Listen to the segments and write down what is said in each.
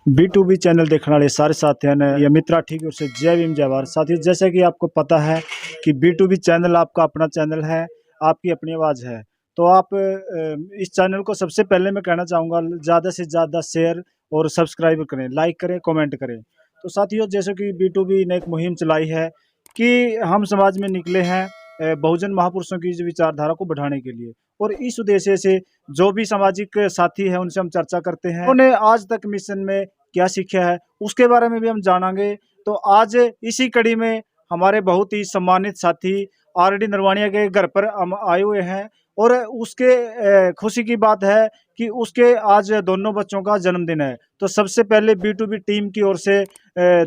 B2B channel देखने वाले सारे साथियों ने ये मित्रा ठीक है, उससे जय भीम जय भारत। साथियों, जैसे कि आपको पता है कि B2B चैनल आपका अपना चैनल है, आपकी अपनी आवाज़ है। तो आप इस चैनल को सबसे पहले मैं कहना चाहूँगा, ज़्यादा से ज़्यादा शेयर और सब्सक्राइब करें, लाइक करें, कमेंट करें। तो साथियों, जैसे कि B2B ने एक मुहिम चलाई है कि हम समाज में निकले हैं बहुजन महापुरुषों की विचारधारा को बढ़ाने के लिए, और इस उद्देश्य से जो भी सामाजिक साथी हैं उनसे हम चर्चा करते हैं। उन्होंने आज तक मिशन में क्या सीखा है उसके बारे में भी हम जानेंगे। तो आज इसी कड़ी में हमारे बहुत ही सम्मानित साथी RD नरवानिया के घर पर हम आए हुए हैं, और उसके खुशी की बात है कि उसके आज दोनों बच्चों का जन्मदिन है। तो सबसे पहले B2B टीम की ओर से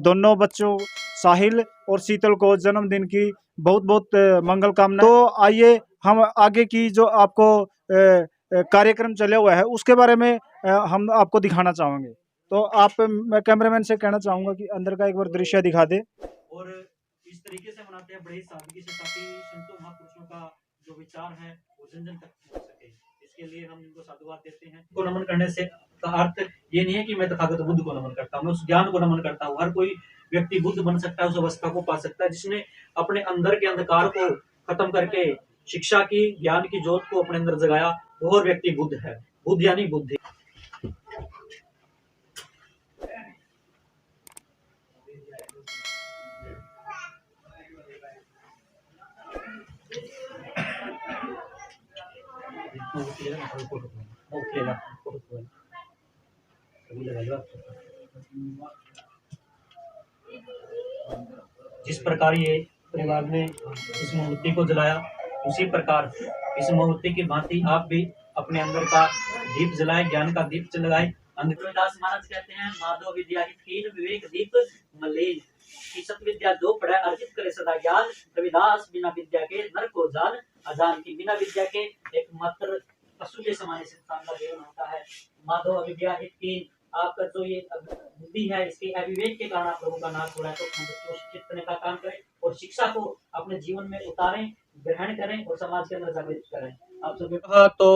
दोनों बच्चों साहिल और शीतल को जन्मदिन की बहुत बहुत मंगल कामना। तो आइए हम आगे की जो आपको कार्यक्रम चला हुआ है उसके बारे में हम आपको दिखाना चाहेंगे। तो मैं कैमरामैन से कहना चाहूंगा कि अंदर का एक बार दृश्य दिखा दे। और इस तरीके से मनाते हैं बड़े सादगी से, ताकि संतों महापुरुषों का जो विचार है वो जन जन तक पहुंच सके। इसके लिए हम इनको साधुवाद देते हैं। को नमन करने से का अर्थ ये नहीं है कि मैं तथागत बुद्ध को नमन करता हूँ, मैं उस ज्ञान को नमन करता हूँ। हर कोई व्यक्ति बुद्ध बन सकता है, उस अवस्था को पा सकता है जिसने अपने अंदर के अंधकार को खत्म करके शिक्षा की, ज्ञान की ज्योत को अपने अंदर जगाया, वो व्यक्ति बुद्ध है। बुद्ध यानी बुद्धि। जिस प्रकार ये परिवार ने इस मोमबत्ती को जलाया, उसी प्रकार इस मोमबत्ती की भांति आप भी अपने अंदर का दीप जलाएं, ज्ञान का दीप जलाएं। रविदास महाराज कहते हैं, माधव विद्या हीन विवेक दीप मलेन की सत विद्या जो पढ़े अर्जित करे सदा ज्ञान। रविदास बिना विद्या के नर को जान अजान की, बिना विद्या के एक मात्र पशु के समान इंसान का जीवन होता है। माधव विद्या हीन, आपका जो ये बुद्धि है इसके अविवेक के कारण आप प्रभु का नाम छोड़ा है। तो शिक्षित करने का काम करें और शिक्षा को अपने जीवन में उतारें, ग्रहण करें और समाज के अंदर जागृत करें। आप सभी तो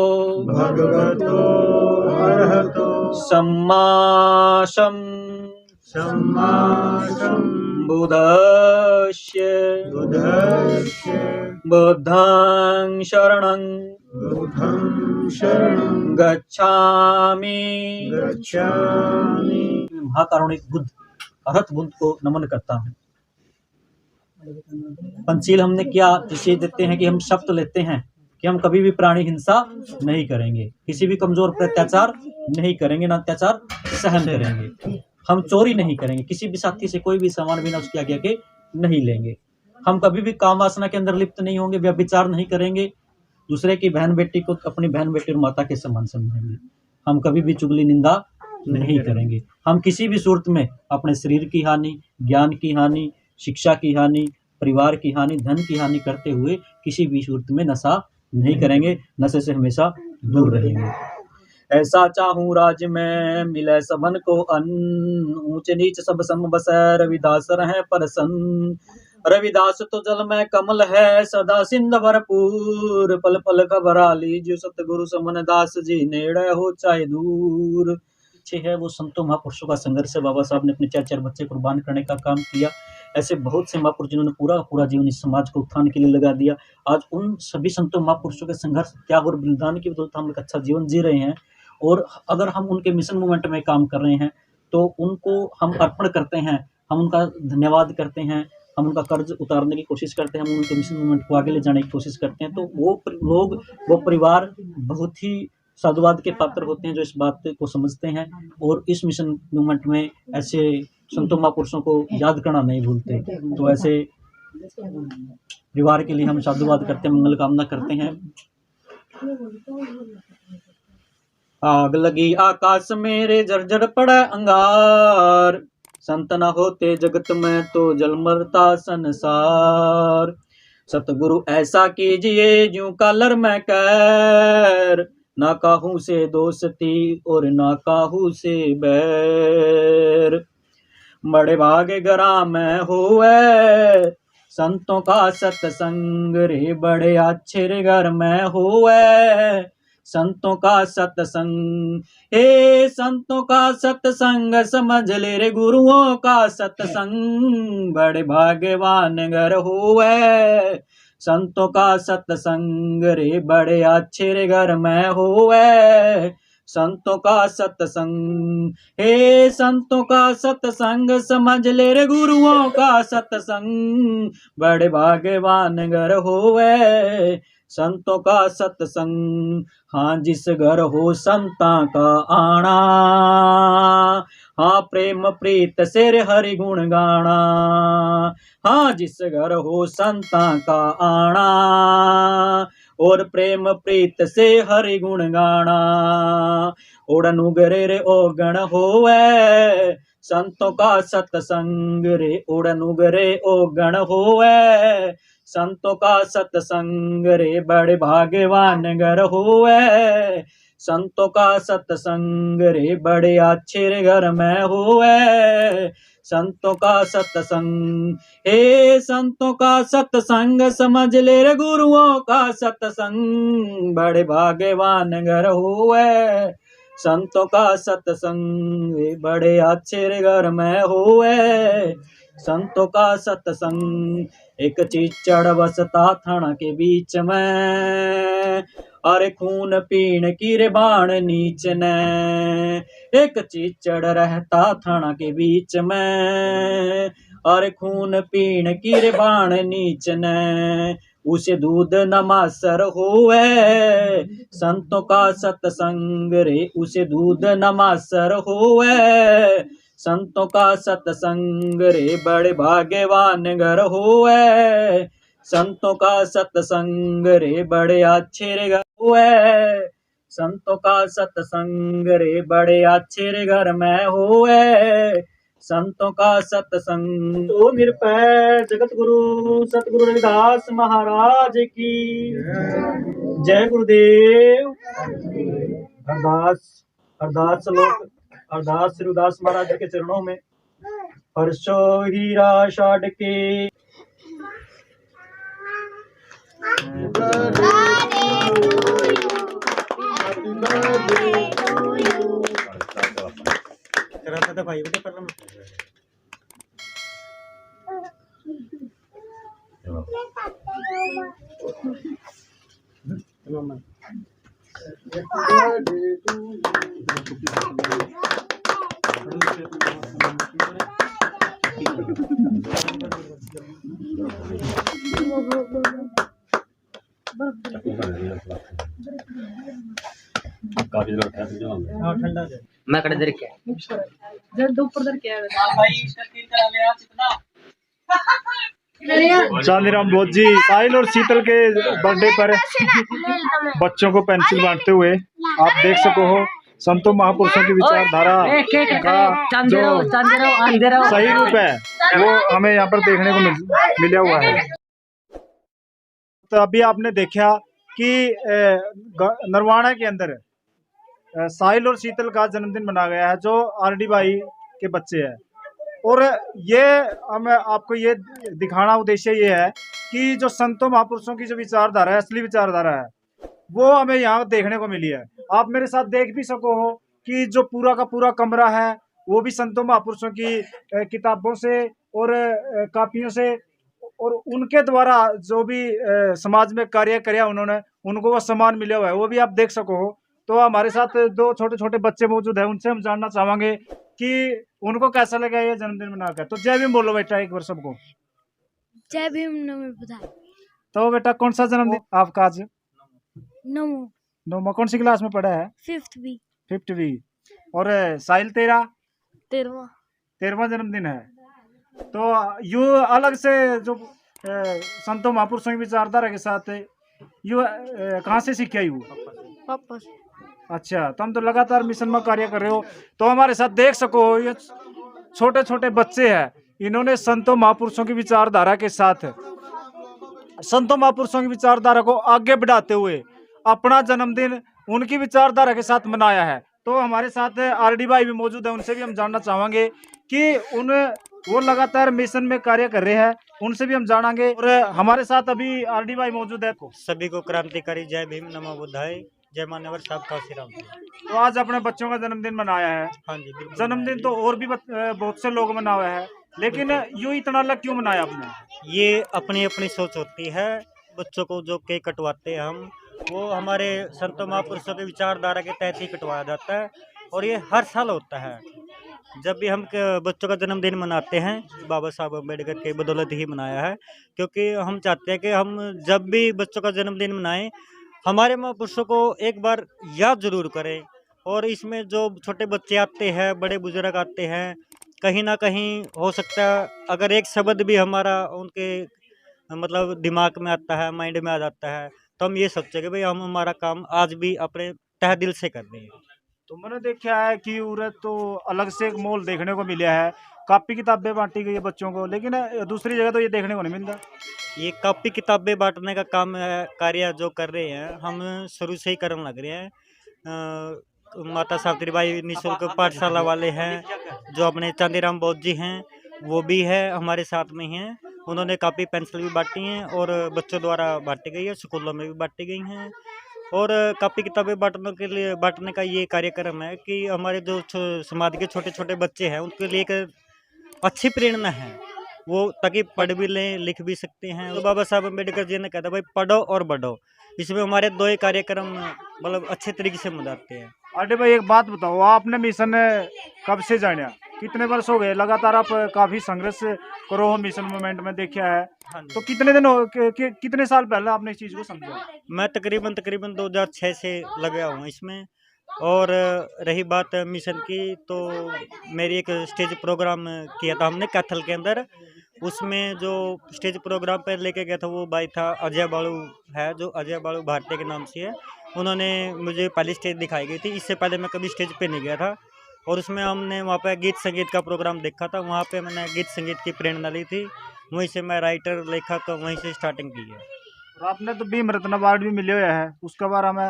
भगवतो अरहतो सम्मा बुद्धस्य बुद्धं शरणं गच्छामि। महाकारुणिक बुद्ध अरहत बुद्ध को नमन करता हूँ। पंचशील हमने क्या निश्चय देते हैं कि हम शपथ लेते हैं कि हम कभी भी प्राणी हिंसा नहीं करेंगे, किसी भी कमजोर पर अत्याचार नहीं करेंगे, ना अत्याचार सहन करेंगे। हम चोरी नहीं करेंगे, किसी भी साथी से कोई भी सामान बिना उसकी आज्ञा के नहीं लेंगे। हम कभी भी काम वासना के अंदर लिप्त नहीं होंगे, व्यभिचार नहीं करेंगे, दूसरे की बहन बेटी को अपनी बहन बेटी और माता के समान समझेंगे। हम कभी भी चुगली निंदा नहीं करेंगे। हम किसी भी सूरत में अपने शरीर की हानि, ज्ञान की हानि, शिक्षा की हानि, परिवार की हानि, धन की हानि करते हुए किसी भी सूरत में नशा नहीं करेंगे, नशे से हमेशा दूर रहेंगे। ऐसा चाहूं राज में मिले सबन को अन्न, ऊंच नीच सब सम बसै रविदास रहे प्रसन्न। रविदास तो जल में कमल है सदा सिंध भरपूर, पल पल खबरा लीजिए सतगुरु समन दास जी नेड़े हो चाहे दूर। अच्छे है वो संतों महापुरुषों का संघर्ष है। बाबा साहब ने अपने 4 बच्चे कुर्बान करने का काम किया। ऐसे बहुत से महापुरुष जिन्होंने पूरा जीवन इस समाज को उत्थान के लिए लगा दिया। आज उन सभी संतों महापुरुषों के संघर्ष, त्याग और बलिदान की बदौलत हम एक अच्छा जीवन जी रहे हैं। और अगर हम उनके मिशन मूवमेंट में काम कर रहे हैं तो उनको हम अर्पण करते हैं, हम उनका धन्यवाद करते हैं, हम उनका कर्ज उतारने की कोशिश करते हैं, हम उनके मिशन मूवमेंट को आगे ले जाने की कोशिश करते हैं। तो वो लोग, वो परिवार बहुत ही साधुवाद के पात्र होते हैं जो इस बात को समझते हैं और इस मिशन मूवमेंट में ऐसे संतों महापुरुषों को याद करना नहीं भूलते। तो ऐसे परिवार के लिए हम साधुवाद करते हैं, मंगल कामना करते हैं। आग लगी आकाश मेरे जर्जर पड़ा अंगार, संत न होते जगत में तो जल मरता संसार। सतगुरु ऐसा कीजिए ज्यों कालर में कैर, ना काहू से दोस्ती और ना काहू से बैर। बड़े भागे गरा में हुए संतों का सत्संग रे, बड़े अच्छे रे घर में हुए संतों का सत्संग। हे संतों का सत्संग समझ ले रे गुरुओं का सत्संग, बड़े भाग्यवान घर होवे। संतों का सत्संग रे बड़े अच्छे रे घर में होवे। संतों का सत्संग, हे संतों का सत्संग समझ ले रे गुरुओं का सत्संग, बड़े भाग्यवान घर होवे। संतों का सत्संग, हाँ जिस घर हो संता का आना, हाँ प्रेम प्रीत से रे हरि गुण गाना। हाँ जिस घर हो संता का आना, और प्रेम प्रीत से हरि गुण गाना। ओढ़न उगरे रे ओ गण होवे, संतों का सत्संग रे ओढ़न उगरे ओ गण होवे। संतों का सत्संग रे बड़े भाग्यवान घर होवे। संतों का सत्संग रे बड़े अच्छे रे घर में होवे। संतों का सत्संग, हे संतों का सत्संग समझ ले रे गुरुओं का सत्संग, बड़े भाग्यवान घर होवे। संतों का सत्संग बड़े अच्छे रे घर में होवे। संतों का सत्संग, एक चिचड़ बसता थाना के बीच में, अरे खून पीण की रे बाण नीच ने। एक चिचड़ रहता थाना के बीच में, अरे खून पीण की रे बाण नीच ने। उसे दूध न मासर होवे। संतों का सत्संग रे उसे दूध न मासर होवे। संतों का सत्संग रे बड़े भाग्यवान घर होवे। संतों का सत्संग रे बड़े अच्छे रे घर होवे। संतों का सत्संग रे बड़े अच्छे रे घर में होवे। संतों का सत्संग। तो निरपै जगत गुरु सतगुरु रविदास महाराज की जय। गुरुदेव। अरदास श्लोक। अरदास श्री उदास महाराज जी के चरणों में। हर्षो हीरा छाड़ के भाई बेटे कर ठंडा मैं कड़े दर क्या जब ऊपर दर क्या है भाई शकील करा ले आज इतना। चांदीराम बोध जी साहिल और शीतल के बर्थडे पर बच्चों को पेंसिल बांटते हुए आप देख सको हो संतों महापुरुषों की विचारधारा का जो सही रूप है वो हमें यहाँ पर देखने को मिला हुआ है। तो अभी आपने देखा कि नरवाना के अंदर साहिल और शीतल का जन्मदिन मनाया गया है जो आरडी भाई के बच्चे हैं। और ये हमें आपको ये दिखाना उद्देश्य ये है कि जो संतों महापुरुषों की जो विचारधारा है असली विचारधारा है वो हमें यहाँ देखने को मिली है। आप मेरे साथ देख भी सको हो कि जो पूरा का पूरा कमरा है वो भी संतों महापुरुषों की किताबों से और कापियों से और उनके द्वारा जो भी समाज में कार्य किया उन्होंने उनको वो सम्मान मिला हुआ है वो भी आप देख सको हो। तो हमारे साथ दो छोटे छोटे बच्चे मौजूद हैं उनसे हम जानना चाहेंगे कि उनको कैसा लगा ये जन्मदिन मनाकर। तो जय भीम बोलो बेटा एक बार सबको। जय भीम नमो बुधाई। तो बेटा कौन सा जन्मदिन आपका आज? नमो। कौन सी क्लास में पढ़ा है? 5th B. और साहिल तेरा? 13वां जन्मदिन है। तो यू अलग से जो संतों महापुरुषों की विचारधारा के साथ यू कहाँ से सीखा यू? पापा से। अच्छा तो हम तो लगातार मिशन में कार्य कर रहे हो। तो हमारे साथ देख सको ये छोटे छोटे बच्चे हैं इन्होंने संतों महापुरुषों की विचारधारा के साथ संतों महापुरुषों की विचारधारा को आगे बढ़ाते हुए अपना जन्मदिन उनकी विचारधारा के साथ मनाया है। तो हमारे साथ आरडी भाई भी मौजूद है उनसे भी हम जानना चाहेंगे कि वो लगातार मिशन में कार्य कर रहे हैं उनसे भी हम जानेंगे। और हमारे साथ अभी आरडी भाई मौजूद है। सभी को क्रांतिकारी जय भीम नमो बुद्धाय। जय मान्यवर साहब काशीराम जी। तो आज अपने बच्चों का जन्मदिन मनाया है। हाँ जी बिल्कुल। जन्मदिन तो और भी बहुत से लोग मनाए हैं, लेकिन यूं इतना अलग क्यों मनाया आपने? ये अपनी अपनी सोच होती है। बच्चों को जो केक कटवाते हैं हम, वो हमारे संतों महापुरुषों के विचारधारा के तहत ही कटवाया जाता है, और ये हर साल होता है। जब भी हम बच्चों का जन्मदिन मनाते हैं, बाबा साहब अम्बेडकर के बदौलत ही मनाया है, क्योंकि हम चाहते हैं कि हम जब भी बच्चों का जन्मदिन मनाएं, हमारे महापुरुषों को एक बार याद जरूर करें। और इसमें जो छोटे बच्चे आते हैं, बड़े बुजुर्ग आते हैं, कहीं ना कहीं हो सकता है अगर एक शब्द भी हमारा उनके मतलब दिमाग में आता है, माइंड में आ जाता है, तो हम ये सोचते कि भाई हम हमारा काम आज भी अपने तहे दिल से कर रहे हैं। तो मैंने देखा है कि उरे तो अलग से एक मॉल देखने को मिला है, कापी किताबें बांटी गई है बच्चों को, लेकिन दूसरी जगह तो ये देखने को नहीं मिलता। ये कॉपी किताबें बांटने का काम कार्य जो कर रहे हैं, हम शुरू से ही करने लग रहे हैं। माता सावित्रीबाई निःशुल्क पाठशाला वाले हैं, जो अपने चांदीराम बौद्ध जी हैं, वो भी है हमारे साथ में हैं। उन्होंने कापी पेंसिल भी बांटी हैं और बच्चों द्वारा बांटी गई है, स्कूलों में भी बांटी गई हैं। और कापी किताबें बांटने का ये कार्यक्रम है कि हमारे जो समाज के छोटे छोटे बच्चे हैं, उनके लिए एक अच्छी प्रेरणा है, वो ताकि पढ़ भी लें, लिख भी सकते हैं। तो बाबा साहब अम्बेडकर जी ने कहा था भाई पढ़ो और बढ़ो। इसमें हमारे दो ही कार्यक्रम मतलब अच्छे तरीके से मनाते हैं। अरे भाई एक बात बताओ, आपने मिशन कब से जाना, कितने वर्ष हो गए लगातार? आप काफी संघर्ष करो हो मिशन मूवमेंट में देखा है। हाँ जी। तो कितने दिन हो कितने साल पहले आपने इस चीज को समझा? मैं तकरीबन 2006 से लगा हूँ इसमें। और रही बात मिशन की, तो मेरी एक स्टेज प्रोग्राम किया था हमने कैथल के अंदर। उसमें जो स्टेज प्रोग्राम पर लेके गया था वो भाई था अजय बालू है, जो अजय बालू भारतीय के नाम से है। उन्होंने मुझे पहली स्टेज दिखाई गई थी, इससे पहले मैं कभी स्टेज पे नहीं गया था। और उसमें हमने वहाँ पे गीत संगीत का प्रोग्राम देखा था, वहाँ पे मैंने गीत संगीत की प्रेरणा ली थी। वहीं से मैं राइटर लेखक वहीं से स्टार्टिंग की है। और आपने तो भीम रत्न अवार्ड भी मिले हुए हैं, उसका बारे में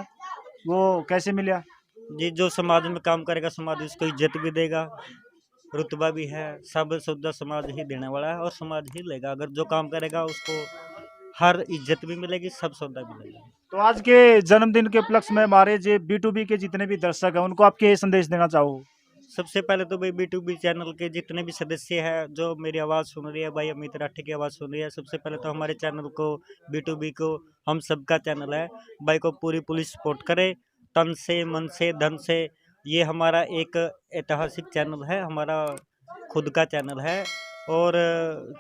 वो कैसे मिला? जी, जो समाज में काम करेगा समाज उसको इज्जत भी देगा, रुतबा भी है, सब सुविधा समाज ही देने वाला है और समाज ही लेगा। अगर जो काम करेगा उसको हर इज्जत भी मिलेगी, सब सुविधा मिलेगी। तो आज के जन्मदिन के उपलक्ष्य में हमारे जो B2B के जितने भी दर्शक हैं, उनको आप क्या संदेश देना चाहो? सबसे पहले तो भाई B2B चैनल के जितने भी सदस्य हैं, जो मेरी आवाज़ सुन रही है, भाई अमित राठी की आवाज़ सुन रही है, सबसे पहले तो हमारे चैनल को B2B को, हम सबका चैनल है, भाई को पूरी सपोर्ट करे, तन से, मन से, धन से। ये हमारा एक ऐतिहासिक चैनल है, हमारा खुद का चैनल है। और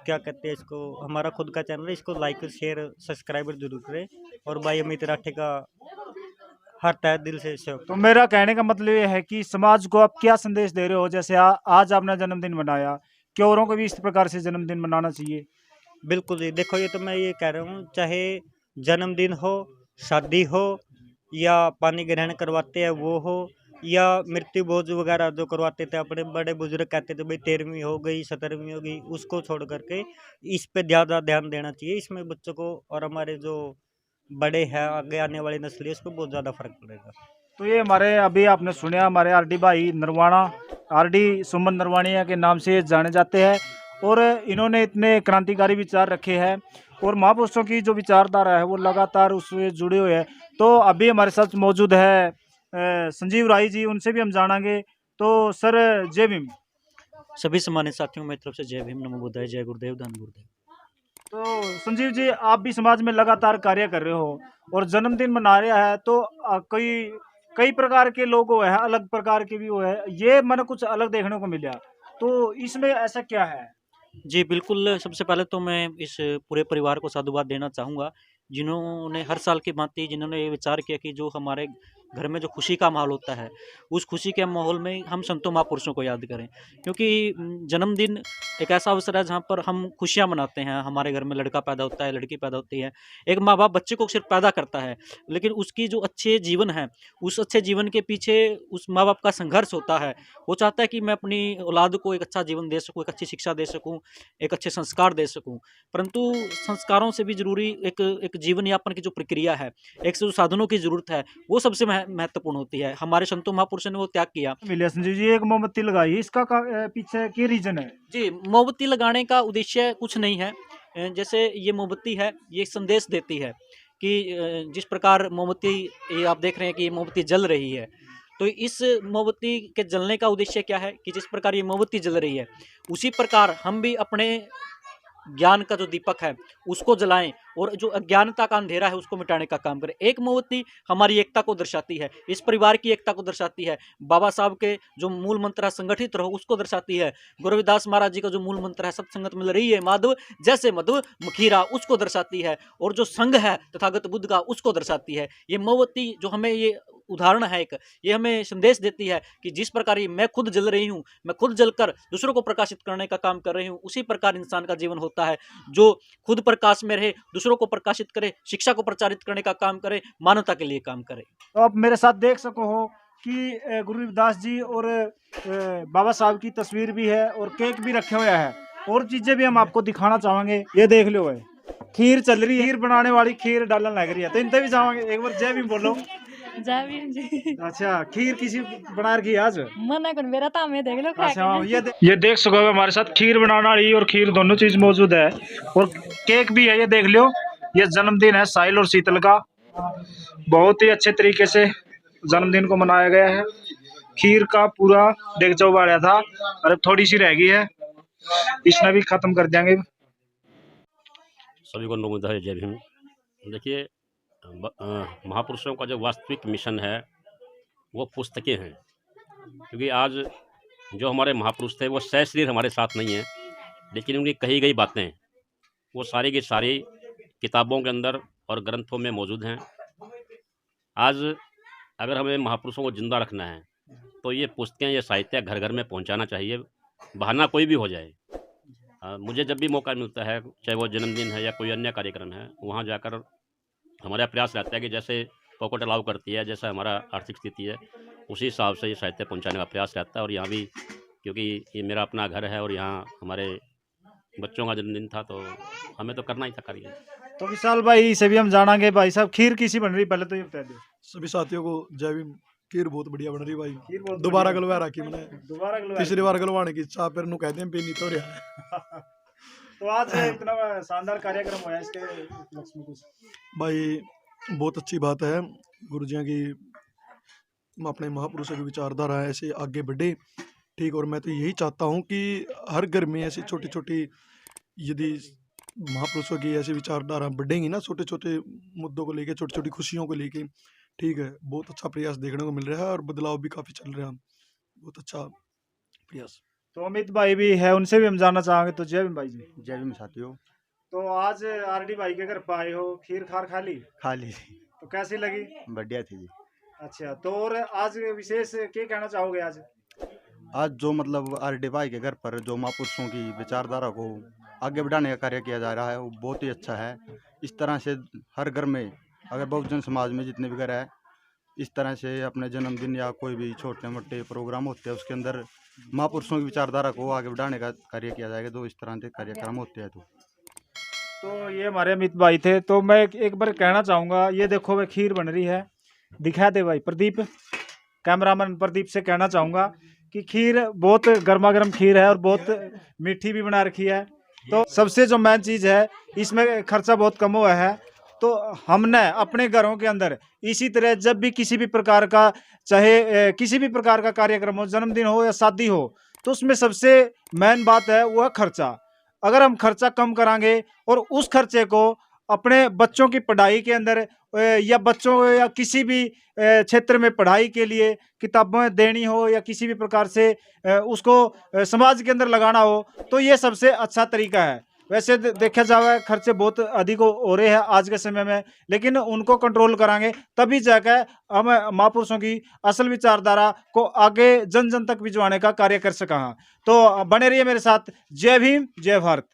क्या कहते हैं इसको, हमारा खुद का चैनल है, इसको लाइक शेयर सब्सक्राइबर जरूर करें। और भाई अमित राठी का हर तहे दिल से सहयोग। तो मेरा कहने का मतलब ये है कि समाज को आप क्या संदेश दे रहे हो? जैसे आज आपने जन्मदिन मनाया, क्या औरों को भी इस प्रकार से जन्मदिन मनाना चाहिए? बिल्कुल जी, देखो ये तो मैं ये कह रहा हूँ, चाहे जन्मदिन हो, शादी हो, या पानी ग्रहण करवाते हैं वो हो, या मृत्यु भोज वगैरह जो करवाते थे, अपने बड़े बुजुर्ग कहते थे भाई 13वीं हो गई, 17वीं हो गई, उसको छोड़ करके इस पे ज़्यादा ध्यान देना चाहिए। इसमें बच्चों को और हमारे जो बड़े हैं, आगे आने वाली नस्ल है, उस पर बहुत ज़्यादा फर्क पड़ेगा। तो ये हमारे अभी आपने सुना, हमारे RD भाई नरवाणा, RD सुमन नरवाणिया के नाम से जाने जाते हैं, और इन्होंने इतने क्रांतिकारी विचार रखे हैं और महापुरुषों की जो विचारधारा है वो लगातार उससे जुड़े हुए हैं। तो अभी हमारे साथ मौजूद है संजीव राय जी, उनसे भी हम जानेंगे। तो सर जय भीम। सभी सम्मानित साथियों मेरी तरफ से जय भीम, नमो बुद्धाय, जय गुरुदेव, धन गुरुदेव। तो संजीव जी, आप भी समाज में लगातार कार्य कर रहे हो और जन्मदिन मना रहे हैं, तो कई प्रकार के लोग हुए हैं, अलग प्रकार के भी हुए हैं, ये मैंने कुछ अलग देखने को मिला, तो इसमें ऐसा क्या है? जी बिल्कुल, सबसे पहले तो मैं इस पूरे परिवार को साधुवाद देना चाहूँगा, जिन्होंने हर साल की भांति जिन्होंने ये विचार किया कि जो हमारे घर में जो खुशी का माहौल होता है, उस खुशी के माहौल में हम संतों महापुरुषों को याद करें। क्योंकि जन्मदिन एक ऐसा अवसर है जहाँ पर हम खुशियाँ मनाते हैं। हमारे घर में लड़का पैदा होता है, लड़की पैदा होती है। एक माँ-बाप बच्चे को सिर्फ पैदा करता है, लेकिन उसकी जो अच्छे जीवन है, उस अच्छे जीवन के पीछे उस माँ-बाप का संघर्ष होता है। वो चाहता है कि मैं अपनी औलाद को एक अच्छा जीवन दे सकूँ, एक अच्छी शिक्षा दे सकूँ, एक अच्छे संस्कार दे सकूँ। परंतु संस्कारों से भी ज़रूरी एक जीवन यापन की जो प्रक्रिया है, एक जो साधनों की ज़रूरत है, वो सबसे महत्वपूर्ण होती है। हमारे संतों महापुरुषों ने वो त्याग किया। मिलिया संजीव जी, एक मोमबत्ती लगाई, इसका पीछे क्या रीजन है? जी, मोमबत्ती लगाने का उद्देश्य कुछ नहीं है। जैसे ये मोमबत्ती है, ये संदेश देती है कि जिस प्रकार मोमबत्ती, ये आप देख रहे हैं कि ये मोमबत्ती जल रही है, तो इस मोमबत्ती के जलने का उद्देश्य क्या है कि जिस प्रकार ये मोमबत्ती जल रही है उसी प्रकार हम भी अपने ज्ञान का जो दीपक है उसको जलाएं और जो अज्ञानता का अंधेरा है उसको मिटाने का काम करें। एक मोमबत्ती हमारी एकता को दर्शाती है, इस परिवार की एकता को दर्शाती है, बाबा साहब के जो मूल मंत्र है संगठित रहो उसको दर्शाती है, गुरु रविदास महाराज जी का जो मूल मंत्र है सत्संगत मिल रही है माधव जैसे मधु मखीरा उसको दर्शाती है, और जो संघ है तथागत बुद्ध का उसको दर्शाती है। ये मोमबत्ती जो हमें ये उदाहरण है एक, ये हमें संदेश देती है कि जिस प्रकार ये मैं खुद जल रही हूँ, मैं खुद जलकर दूसरों को प्रकाशित करने का काम कर रही हूँ, उसी प्रकार इंसान का जीवन होता है जो खुद प्रकाश में रहे, दूसरों को प्रकाशित करे, शिक्षा को प्रचारित करने का काम करे, मानवता के लिए काम करे। तो आप मेरे साथ देख सको हो कि गुरु रविदास जी और बाबा साहब की तस्वीर भी है और केक भी रखे हुए हैं, और चीजें भी हम आपको दिखाना चाहेंगे। ये देख लो है खीर चल रही है, खीर बनाने वाली खीर डालने लग रही है, तो इनसे भी चाहेंगे एक बार जय भीम बोलो। जय भीम जी। अच्छा, खीर किसी बना रखी है आज? मना कर मेरा था, मैं देख लो। अच्छा, ये देख सको हमारे साथ खीर बनाना रही और खीर दोनों चीज मौजूद है, और केक भी है। ये देख लो, ये जन्मदिन है साहिल और शीतल का, बहुत ही अच्छे तरीके से जन्मदिन को मनाया गया है। खीर का पूरा डेगचा उबाला था और थोड़ी सी रह गई है, इसमें भी खत्म कर देंगे। सभी को नमोदय, जय भीम। देखिए, महापुरुषों का जो वास्तविक मिशन है वो पुस्तकें हैं, क्योंकि आज जो हमारे महापुरुष थे वो सशरीर हमारे साथ नहीं है, लेकिन उनकी कही गई बातें वो सारी की सारी किताबों के अंदर और ग्रंथों में मौजूद हैं। आज अगर हमें महापुरुषों को जिंदा रखना है तो ये पुस्तकें, ये साहित्य घर घर में पहुंचाना चाहिए, बहाना कोई भी हो जाए। मुझे जब भी मौका मिलता है, चाहे वो जन्मदिन है या कोई अन्य कार्यक्रम है, वहाँ जाकर हमारा प्रयास रहता है कि जैसे पॉकेट अलाउ करती है, जैसा हमारा आर्थिक स्थिति है, उसी हिसाब से ये साहित्य पहुंचाने का प्रयास रहता है। और यहाँ भी क्योंकि ये मेरा अपना घर है और यहाँ हमारे बच्चों का जन्मदिन था तो हमें तो करना ही था कार्य। तो विशाल भाई से भी हम जानेंगे, भाई साहब खीर किसी बन रही, पहले तो ये बता दो। सभी साथियों को जय भीम। खीर बहुत बढ़िया बन रही भाई, खीर बहुत दोबारा गलवा रखी मैंने, दोबारा तीसरी बार गलवाने की इच्छा, फिर नु कहते हैं पीनी तो रहा। तो आज इतना शानदार कार्यक्रम हुआ है, इसके उपलक्ष्य में कुछ? भाई बहुत अच्छी बात है, गुरु जी की अपने महापुरुषों की विचारधारा है ऐसे आगे बढ़े, ठीक। और मैं तो यही चाहता हूँ कि हर घर में ऐसी छोटी छोटी, यदि महापुरुषों की ऐसी विचारधारा बढ़ेंगी ना, छोटे छोटे मुद्दों को लेके, छोटी छोटी खुशियों को लेके, ठीक है, बहुत अच्छा प्रयास देखने को मिल रहा है और बदलाव भी काफ़ी चल रहा है, बहुत अच्छा प्रयास। तो अमित भाई भी है, उनसे भी हम जानना चाहेंगे। तो जय भीम भाई जी। जय भीम साथियों। तो आज आरडी भाई के घर पे आए हो, खीर खार खा ली? खा ली। तो कैसी लगी? बढ़िया थी जी। अच्छा, तो और आज विशेष क्या कहना चाहोगे? आज जो मतलब आरडी भाई के घर पर जो महापुरुषों की विचारधारा को आगे बढ़ाने का कार्य किया जा रहा है वो बहुत ही अच्छा है। इस तरह से हर घर में, अगर बहुजन समाज में जितने भी घर है, इस तरह से अपने जन्मदिन या कोई भी छोटे मोटे प्रोग्राम होते हैं उसके अंदर महापुरुषों की विचारधारा को आगे बढ़ाने का कार्य किया जाएगा। तो इस तरह के कार्यक्रम होते हैं। तो ये हमारे अमित भाई थे। तो मैं एक बार कहना चाहूँगा, ये देखो वह खीर बन रही है, दिखा दे भाई प्रदीप, कैमरामैन प्रदीप से कहना चाहूँगा कि खीर बहुत गर्मा गर्म खीर है और बहुत मीठी भी बना रखी है। तो सबसे जो मेन चीज़ है, इसमें खर्चा बहुत कम हुआ है। तो हमने अपने घरों के अंदर इसी तरह जब भी किसी भी प्रकार का, चाहे किसी भी प्रकार का कार्यक्रम हो, जन्मदिन हो या शादी हो, तो उसमें सबसे मेन बात है वो है खर्चा। अगर हम खर्चा कम करांगे और उस खर्चे को अपने बच्चों की पढ़ाई के अंदर या बच्चों या किसी भी क्षेत्र में पढ़ाई के लिए किताबें देनी हो या किसी भी प्रकार से उसको समाज के अंदर लगाना हो, तो ये सबसे अच्छा तरीका है। वैसे देखा जाए खर्चे बहुत अधिक हो रहे हैं आज के समय में, लेकिन उनको कंट्रोल करांगे तभी जाकर हम महापुरुषों की असल विचारधारा को आगे जन जन तक भिजवाने का कार्य कर सका। तो बने रहिए मेरे साथ। जय भीम, जय भारत।